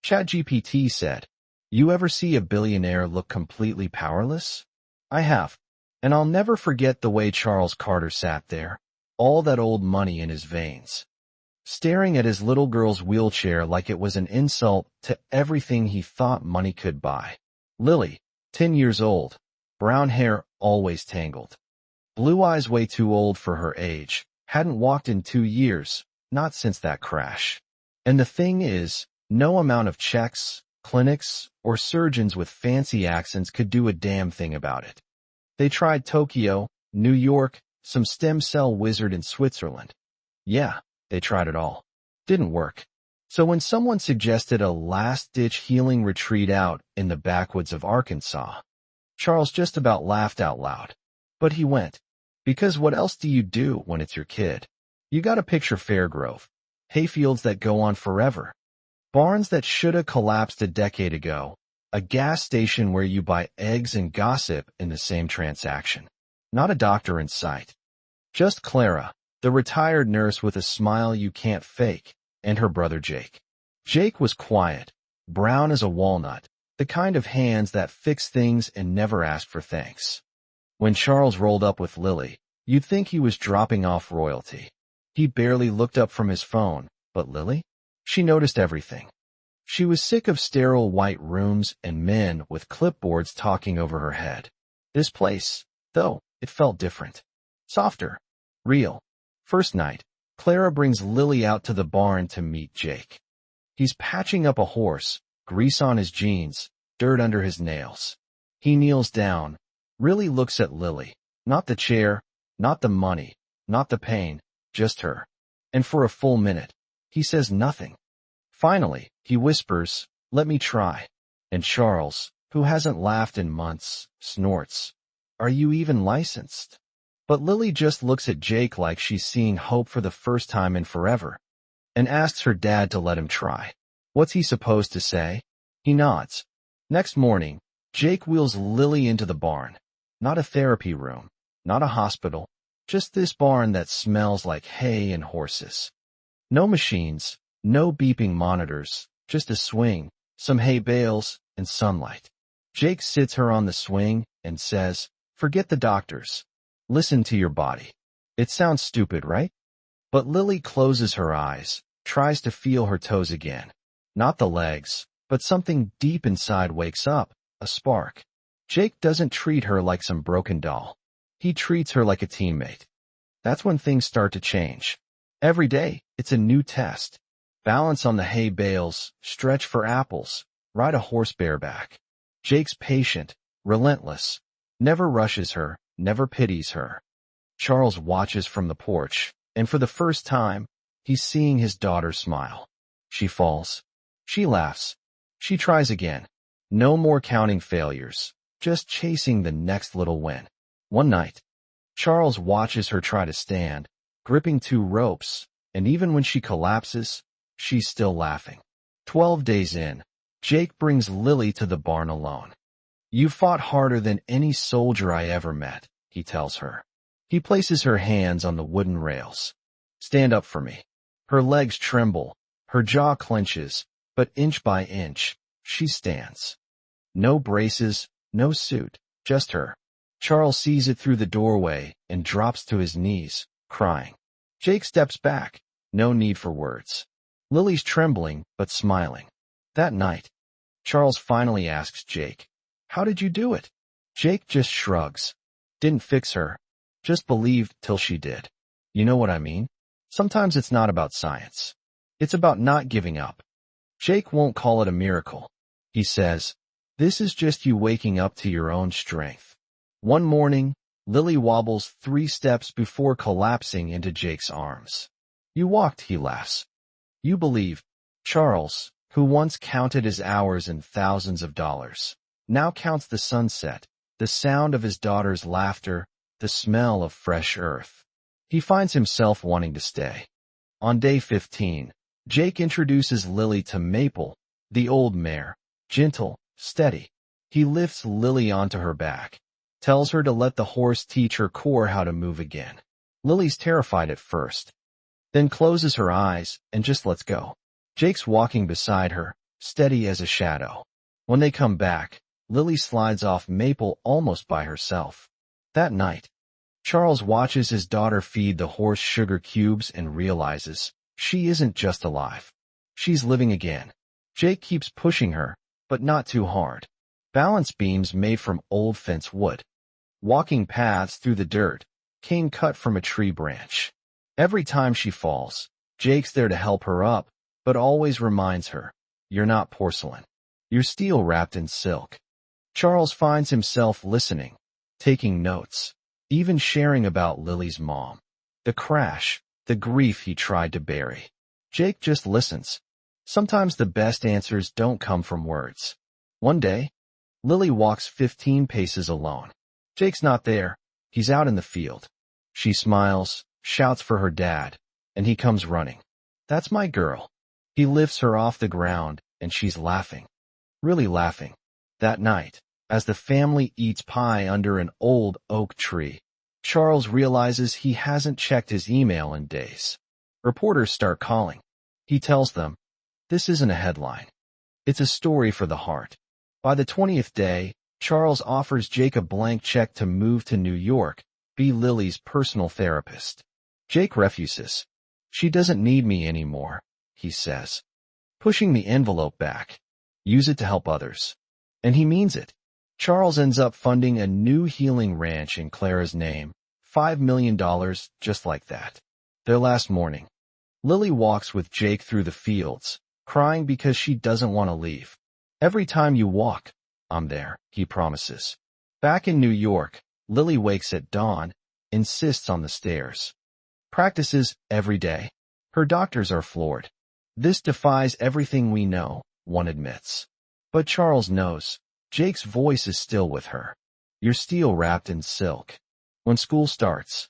ChatGPT said, "You ever see a billionaire look completely powerless?" I have. And I'll never forget the way Charles Carter sat there, all that old money in his veins, staring at his little girl's wheelchair like it was an insult to everything he thought money could buy. Lily, 10 years old, brown hair always tangled, blue eyes way too old for her age, hadn't walked in 2 years, not since that crash. And the thing is, no amount of checks, clinics, or surgeons with fancy accents could do a damn thing about it. They tried Tokyo, New York, some stem cell wizard in Switzerland. Yeah, they tried it all. Didn't work. So when someone suggested a last-ditch healing retreat out in the backwoods of Arkansas, Charles just about laughed out loud. But he went. Because what else do you do when it's your kid? You gotta picture Fairgrove. Hayfields that go on forever. Barns that shoulda collapsed a decade ago. A gas station where you buy eggs and gossip in the same transaction. Not a doctor in sight. Just Clara, the retired nurse with a smile you can't fake, and her brother Jake. Jake was quiet, brown as a walnut, the kind of hands that fix things and never ask for thanks. When Charles rolled up with Lily, you'd think he was dropping off royalty. He barely looked up from his phone, but Lily? She noticed everything. She was sick of sterile white rooms and men with clipboards talking over her head. This place, though, it felt different. Softer. Real. First night, Clara brings Lily out to the barn to meet Jake. He's patching up a horse, grease on his jeans, dirt under his nails. He kneels down, really looks at Lily. Not the chair, not the money, not the pain, just her. And for a full minute, he says nothing. Finally, he whispers, "Let me try." And Charles, who hasn't laughed in months, snorts, "Are you even licensed?" But Lily just looks at Jake like she's seeing hope for the first time in forever, and asks her dad to let him try. What's he supposed to say? He nods. Next morning, Jake wheels Lily into the barn. Not a therapy room, not a hospital, just this barn that smells like hay and horses. No machines. No beeping monitors, just a swing, some hay bales, and sunlight. Jake sits her on the swing and says, "Forget the doctors. Listen to your body." It sounds stupid, right? But Lily closes her eyes, tries to feel her toes again. Not the legs, but something deep inside wakes up, a spark. Jake doesn't treat her like some broken doll. He treats her like a teammate. That's when things start to change. Every day, it's a new test. Balance on the hay bales, stretch for apples, ride a horse bareback. Jake's patient, relentless, never rushes her, never pities her. Charles watches from the porch, and for the first time, he's seeing his daughter smile. She falls. She laughs. She tries again. No more counting failures, just chasing the next little win. One night, Charles watches her try to stand, gripping two ropes, and even when she collapses, she's still laughing. 12 days in, Jake brings Lily to the barn alone. "You fought harder than any soldier I ever met," he tells her. He places her hands on the wooden rails. "Stand up for me." Her legs tremble, her jaw clenches, but inch by inch, she stands. No braces, no suit, just her. Charles sees it through the doorway and drops to his knees, crying. Jake steps back. No need for words. Lily's trembling, but smiling. That night, Charles finally asks Jake, "How did you do it?" Jake just shrugs. Didn't fix her. Just believed till she did. You know what I mean? Sometimes it's not about science. It's about not giving up. Jake won't call it a miracle. He says, "This is just you waking up to your own strength." One morning, Lily wobbles 3 steps before collapsing into Jake's arms. "You walked," he laughs. "You believe." Charles, who once counted his hours in thousands of dollars, now counts the sunset, the sound of his daughter's laughter, the smell of fresh earth. He finds himself wanting to stay. On day 15, Jake introduces Lily to Maple, the old mare, gentle, steady. He lifts Lily onto her back, tells her to let the horse teach her core how to move again. Lily's terrified at first, then closes her eyes and just lets go. Jake's walking beside her, steady as a shadow. When they come back, Lily slides off Maple almost by herself. That night, Charles watches his daughter feed the horse sugar cubes and realizes she isn't just alive. She's living again. Jake keeps pushing her, but not too hard. Balance beams made from old fence wood. Walking paths through the dirt, cane cut from a tree branch. Every time she falls, Jake's there to help her up, but always reminds her, "You're not porcelain. You're steel wrapped in silk." Charles finds himself listening, taking notes, even sharing about Lily's mom. The crash, the grief he tried to bury. Jake just listens. Sometimes the best answers don't come from words. One day, Lily walks 15 paces alone. Jake's not there. He's out in the field. She smiles, shouts for her dad, and he comes running. "That's my girl." He lifts her off the ground, and she's laughing. Really laughing. That night, as the family eats pie under an old oak tree, Charles realizes he hasn't checked his email in days. Reporters start calling. He tells them, "This isn't a headline. It's a story for the heart." By the 20th day, Charles offers Jake a blank check to move to New York, be Lily's personal therapist. Jake refuses. "She doesn't need me anymore," he says, pushing the envelope back. "Use it to help others." And he means it. Charles ends up funding a new healing ranch in Clara's name, $5 million, just like that. Their last morning, Lily walks with Jake through the fields, crying because she doesn't want to leave. "Every time you walk, I'm there," he promises. Back in New York, Lily wakes at dawn, insists on the stairs. Practices every day. Her doctors are floored. "This defies everything we know," one admits. But Charles knows. Jake's voice is still with her. "You're steel wrapped in silk." When school starts,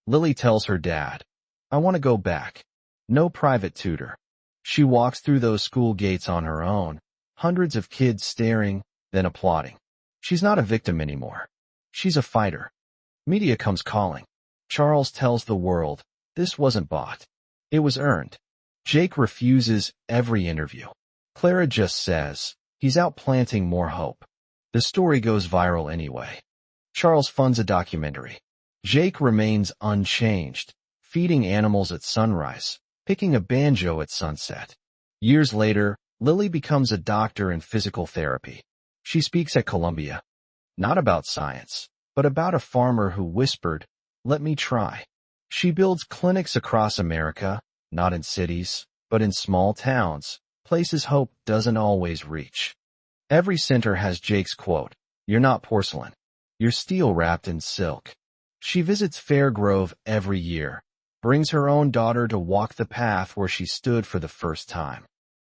Lily tells her dad, "I want to go back. No private tutor." She walks through those school gates on her own, hundreds of kids staring, then applauding. She's not a victim anymore. She's a fighter. Media comes calling. Charles tells the world, this wasn't bought. It was earned. Jake refuses every interview. Clara just says, he's out planting more hope. The story goes viral anyway. Charles funds a documentary. Jake remains unchanged, feeding animals at sunrise, picking a banjo at sunset. Years later, Lily becomes a doctor in physical therapy. She speaks at Columbia. Not about science, but about a farmer who whispered, "Let me try." She builds clinics across America, not in cities, but in small towns, places hope doesn't always reach. Every center has Jake's quote, "You're not porcelain. You're steel wrapped in silk." She visits Fairgrove every year, brings her own daughter to walk the path where she stood for the first time.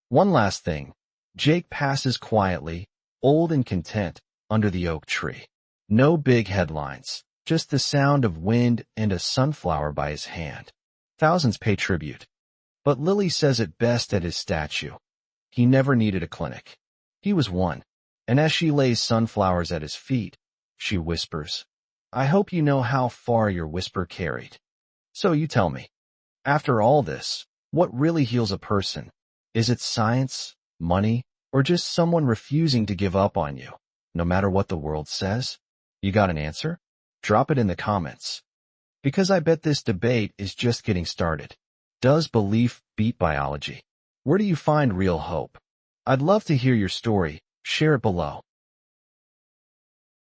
One last thing. Jake passes quietly, old and content, under the oak tree. No big headlines, just the sound of wind and a sunflower by his hand. Thousands pay tribute. But Lily says it best at his statue. He never needed a clinic. He was one. And as she lays sunflowers at his feet, she whispers, "I hope you know how far your whisper carried." So you tell me, after all this, what really heals a person? Is it science, money, or just someone refusing to give up on you, no matter what the world says? You got an answer? Drop it in the comments. Because I bet this debate is just getting started. Does belief beat biology? Where do you find real hope? I'd love to hear your story. Share it below.